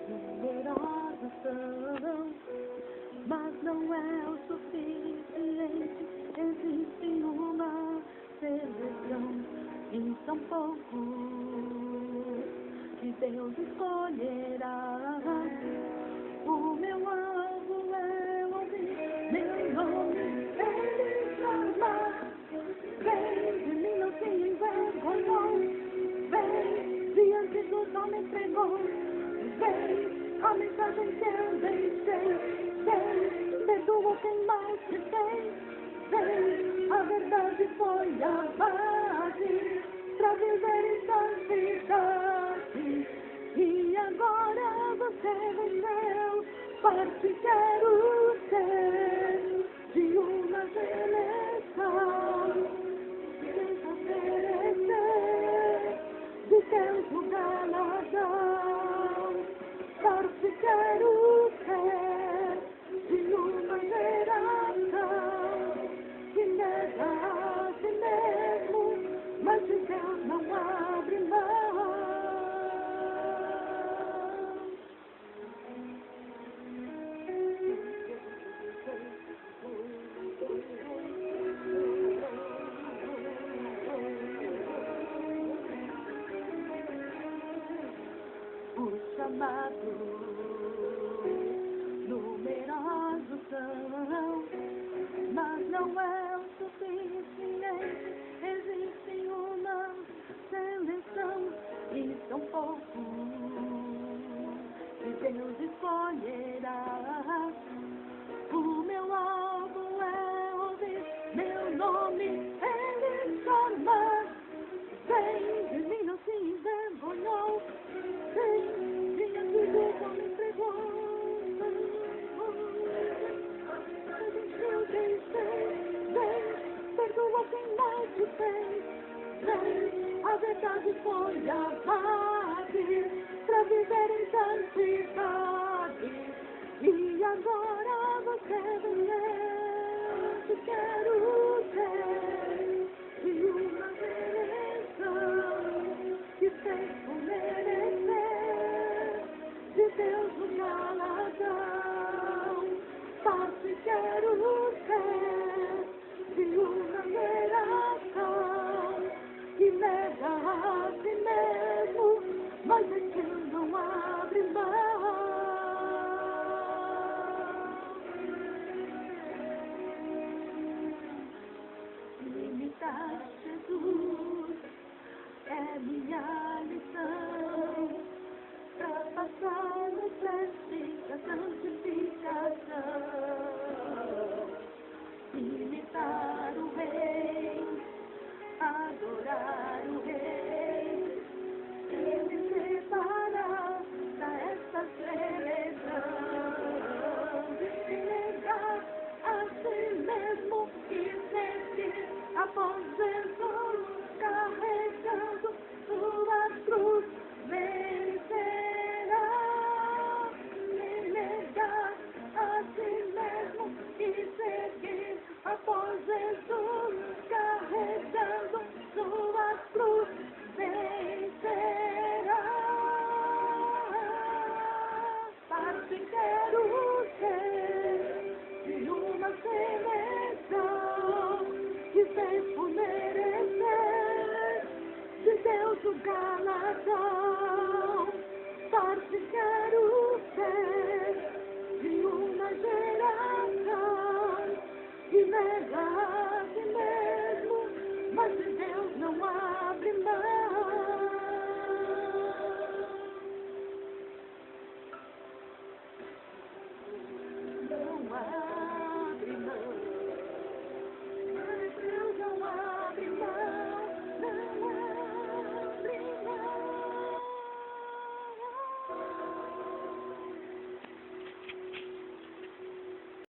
numerosos são, mas não é o suficiente. Existe uma seleção e são poucos que Deus escolherá. O meu alvo é ouvir meu nome, Ele chama. Vem, de mim não se envergonhou. Vem, diante dos homens pregou. Vem, a mensagem que eu deixei. Vem, perdoa quem mal te fez. Vem, a verdade foi a base pra viver em santidade. E agora você venceu, parte quero ser de uma seleção. Oferecer de teu galardão, parte quero ser de uma geração que nega a si mesmo, mas de Deus não abre mão. Os chamados numerosos são, mas não é o suficiente. Existe uma seleção e são poucos que Deus escolherá. O meu alvo é ouvir meu nome, Ele chama. Vem, de mim não se envergonhou. Vem, diante do homem pregou. Eu deixei. Vem, perdoa quem mal te fez. Vem, a verdade foi a base pra viver em santidade. E agora você venceu. Te quero ter de uma geração que fez por merecer de Deus o galardão. Parte quero ser de uma geração que nega a si mesmo, mas de Deus não abre mão. Imitar Jesus é minha lição pra passar no teste da santificação. Imitar o Rei, adorar o Rei, e me preparar pra essa seleção. Se negar a si mesmo e seguir após Jesus, carregando sua cruz, vencerá. Se negar a si mesmo e seguir após Jesus, carregando sua cruz, vencerá. Parte quero ser de uma seleção que fez por merecer de Deus o galardão. Parte quero ser de uma geração que nega a si mesmo, mas de Deus não abre mão. Não abre